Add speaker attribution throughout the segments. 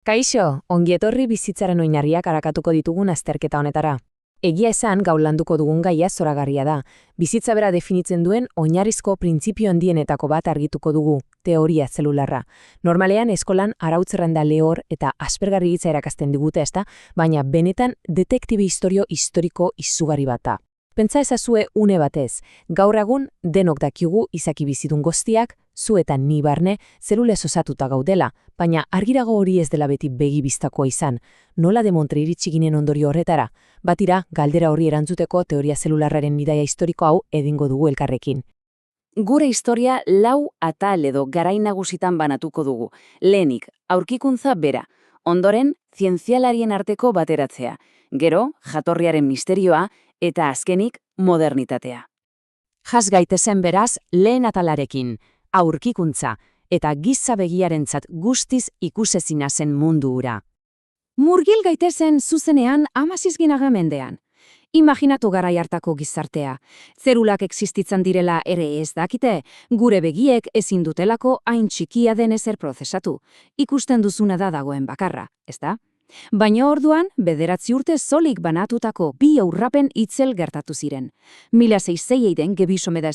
Speaker 1: Kaixo, ongietorri bizitzaren oinarriak arakatuko ditugun azterketa honetara. Egia esan gaur landuko dugun gaia zoragarria da. Bizitza bera definitzen duen oinarrizko printzipio handienetako bat argituko dugu, teoria zelularra. Normalean eskolan arautzerrenda lehor eta aspergarri hitza erakasten digute, ezta, baina benetan detektibe historiko izugarri bat da. Pentsa ezazue une batez, gaur egun denok dakigu izaki bizidun guztiak, zu eta ni barne, zelulez osatuta gaudela, baina argirago hori ez dela beti begibistakoa izan. Nola demontre iritsi ginen ondorio horretara? Batira, galdera horri erantzuteko teoria zelularraren bidaia historiko hau egingo dugu elkarrekin.
Speaker 2: Gure historia lau atal edo garai nagusitan banatuko dugu. Lehenik, aurkikuntza bera. Ondoren, zientzialarien arteko bateratzea. Gero, jatorriaren misterioa, eta azkenik, modernitatea.
Speaker 3: Jas gaitezen beraz, lehen atalarekin, aurkikuntza, eta giza begiarentzat guztiz ikusezina zen mundu hura.
Speaker 2: Murgil gaitezen zuzenean amazizginaga mendean. Imaginatu garai hartako gizartea. Zerulak existitzen direla ere ez dakite, gure begiek ezin dutelako hain txikia den ezer prozesatu. Ikusten duzuna da dagoen bakarra, ezta? Baina orduan, 9 urte solik banatutako bi aurrapen itzel gertatu ziren. 1600 gebisomeda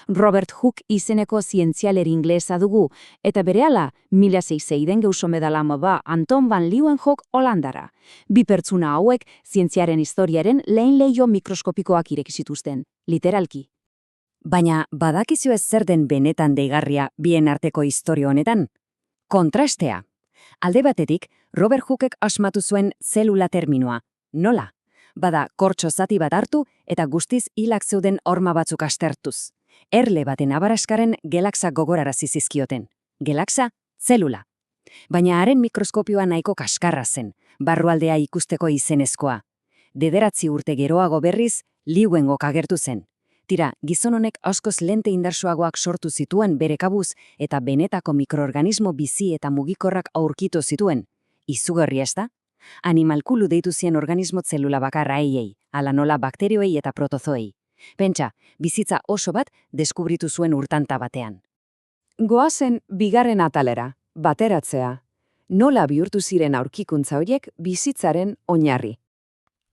Speaker 2: Robert Hooke izeneko zientzialeri inglesa dugu, eta berehala 1600 geusomedalama ba Anton van Leeuwenhoek Holandara. Bi pertsuna hauek zientziaren historiaren lehen leiho mikroskopikoak ireki zituzten, literalki.
Speaker 3: Baina badakizu ez zer den benetan deigarria bien arteko historia honetan? Kontrastea. Alde batetik, Robert Hookek asmatu zuen zelula terminoa. Nola? Bada, kortxo zati bat hartu eta guztiz hilak zeuden horma batzuk astertuz. Erle baten abaraskaren galaxia gogorarazi zizkioten. Galaxia, zelula. Baina haren mikroskopioa nahiko kaskarra zen, barrualdea ikusteko izenezkoa. 9 urte geroago berriz, Leeuwenhoek agertu zen. Tira, gizon honek askoz lente indartsuagoak sortu zituen bere kabuz eta benetako mikroorganismo bizi eta mugikorrak aurkitu zituen. Izugarria ezta? Animalkulu deitu zien organismo zelula bakarra eiei, ala nola bakterioei eta protozoei. Pentsa, bizitza oso bat deskubritu zuen urtanta batean.
Speaker 1: Goazen bigarren atalera, bateratzea. Nola bihurtu ziren aurkikuntza horiek bizitzaren oinarri.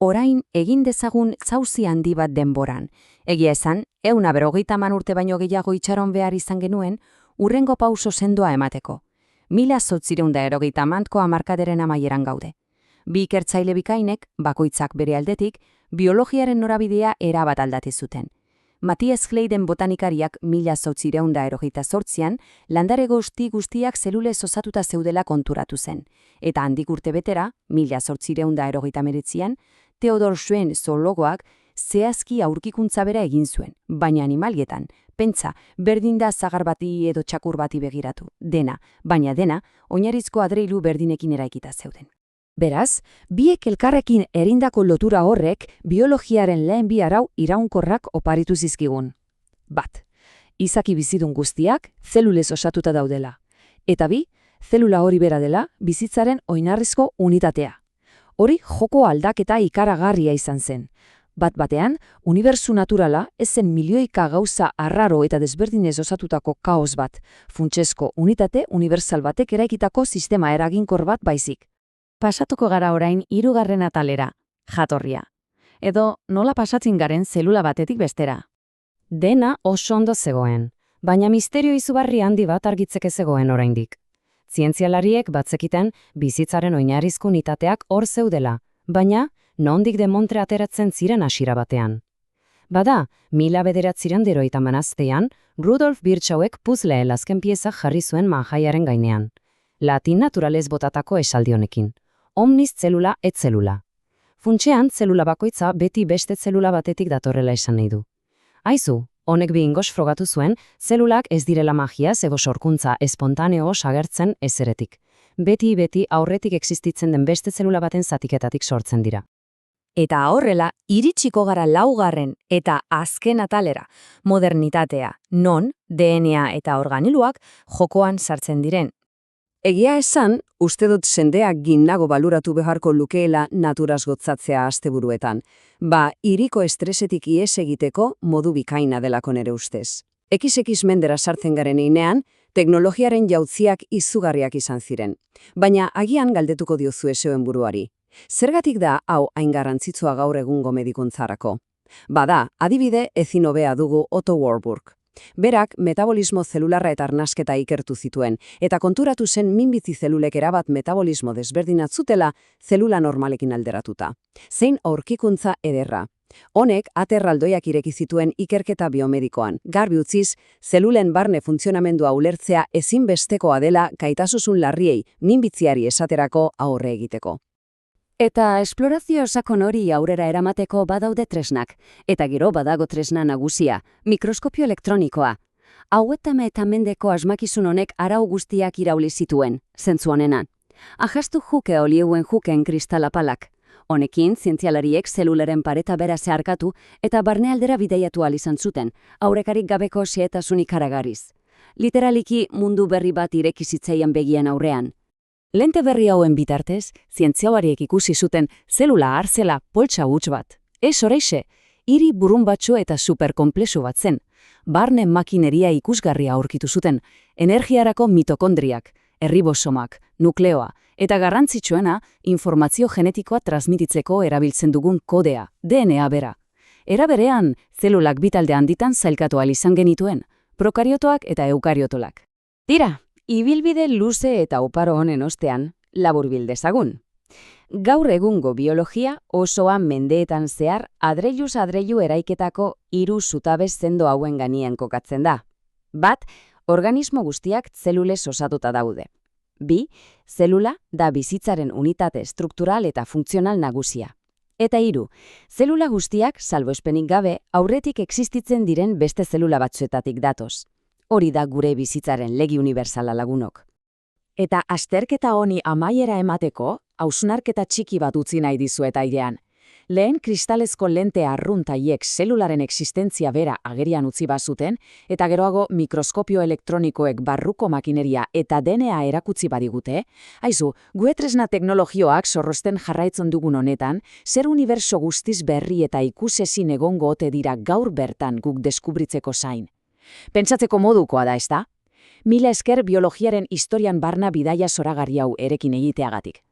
Speaker 3: Orain egin dezagun zauzi handi bat denboran. Egia esan, 150 urte baino gehiago itxaron behar izan genuen, urrengo pauso sendoa emateko. 1880ko hamarkaderen amaieran gaude. Bi ikertzaile bikainek, bakoitzak bere aldetik, biologiaren norabidea erabat aldatu zuten. Matthias Kleiden botanikariak 1888an landare guztiak zelulez osatuta zeudela konturatu zen. Eta handik urte betera, 1889an, Theodor Schwenn zoologoak zehazki aurkikuntza bera egin zuen, baina animalietan, pentsa, berdin da zagar bati edo txakur bati begiratu, dena, baina dena, oinarrizko adreilu berdinekin eraikita zeuden. Beraz, biek elkarrekin erindako lotura horrek biologiaren lehen bi arau iraunkorrak oparitu zizkigun. Bat, izaki bizidun guztiak zelulez osatuta daudela. Eta bi, zelula hori bera dela bizitzaren oinarrizko unitatea. Hori joko aldaketa ikaragarria izan zen. Bat-batean, unibertsu naturala ez zen milioika gauza arraro eta desberdinez osatutako kaos bat, funtsesko unitate unibertsal batek eraikitako sistema eraginkor bat baizik.
Speaker 2: Pasatuko gara orain 3. atalera, jatorria. Edo nola pasatzen garen zelula batetik bestera.
Speaker 3: Dena oso ondo zegoen, baina misterio izugarri handi bat argitzeke zegoen oraindik. Zientzialariek batzekiten bizitzaren oinarrizko unitateak hor zeudela, baina nondik demontre ateratzen ziren hasiera batean. Bada, 1930an, Rudolf Virchowek puzzle azken pieza jarri zuen manjaiaren gainean. Latin naturalez botatako esaldi honekin. Omnis zelula et zelula. Funtsean, zelula bakoitza beti beste zelula batetik datorrela esan nahi du. Aizu, honek behingoz frogatu zuen, zelulak ez direla magiaz ego sorkuntza espontaneo agertzen ezeretik. Beti aurretik existitzen den beste zelula baten zatiketatik sortzen dira.
Speaker 2: Eta horrela, iritsiko gara 4. eta azken atalera, modernitatea, non DNA eta organiluak jokoan sartzen diren.
Speaker 1: Egia esan, uste dut sendeak ginnago baluratu beharko lukeela naturaz gotzatzea asteburuetan. Ba, hiriko estresetik ihes egiteko modu bikaina delako nere ustez.
Speaker 3: XX mendera sartzen garen einean, teknologiaren jautziak izugarriak izan ziren. Baina agian galdetuko diozue zeuen buruari. Zergatik da hau hain garrantzitsua gaur egungo medikuntzarako? Bada, adibide ezin hobea dugu Otto Warburg. Berak metabolismo zelularra eta arnasketa ikertu zituen, eta konturatu zen minbizi zelulek erabat metabolismo desberdinatzutela zelula normalekin alderatuta. Zein aurkikuntza ederra. Honek aterraldoiak ireki zituen ikerketa biomedikoan. Garbi utziz, zelulen barne funtzionamendua ulertzea ezinbestekoa dela gaitasun larriei minbiziari esaterako aurre egiteko.
Speaker 2: Eta esplorazio sakon hori aurrera eramateko badaude tresnak, eta gero badago tresna nagusia, mikroskopio elektronikoa. Hauetame eta mendeko asmakizun honek arau guztiak irauli zituen, zentzu honenan. Ahastu juke olieuen jukeen kristalapalak. Honekin, zientzialariek zelularen pareta bera zeharkatu eta barnealdera bidaiatu izan zuten, aurrekarik gabeko xehetasunik haragariz. Literaliki mundu berri bat ireki zitzaian begien aurrean.
Speaker 1: Lente berri hauen bitartez, zientzialariek ikusi zuten zelula arzela poltsa huts bat. Ez oreixe, hiri burrunbatxo eta superkonplexu bat zen. Barne makineria ikusgarria aurkitu zuten, energiarako mitokondriak, erribosomak, nukleoa, eta garrantzitsuena, informazio genetikoa transmititzeko erabiltzen dugun kodea, DNA bera. Era berean, zelulak bitalde handitan zailkatu ahal izan genituen, prokariotoak eta eukariotoak. Tira, ibilbide luze eta oparo honen ostean, laburbil dezagun. Gaur egungo biologia osoa mendeetan zehar adreiluz adreilu eraiketako 3 zutabe sendo hauen gainean kokatzen da. Bat, organismo guztiak zelulez osatuta daude. 2, zelula da bizitzaren unitate struktural eta funtzional nagusia. Eta 3, zelula guztiak, salbuespenik gabe, aurretik existitzen diren beste zelula batzuetatik datoz. Hori da gure bizitzaren legi unibertsala lagunok. Eta azterketa honi amaiera emateko, hausnarketa txiki bat utzi nahi dizuet airean. Lehen kristalezko lente arruntaiek zelularen existentzia bera agerian utzi bazuten, eta geroago mikroskopio elektronikoek barruko makineria eta DNA erakutsi badigute, haizu, gue tresna teknologioak zorrosten jarraitzen dugun honetan, zer uniberso guztiz berri eta ikusezin egongo ote dira gaur bertan guk deskubritzeko zain. Pentsatzeko modukoa da, ezta? Mila esker biologiaren historian barna bidaia zoragarri hau erekin egiteagatik.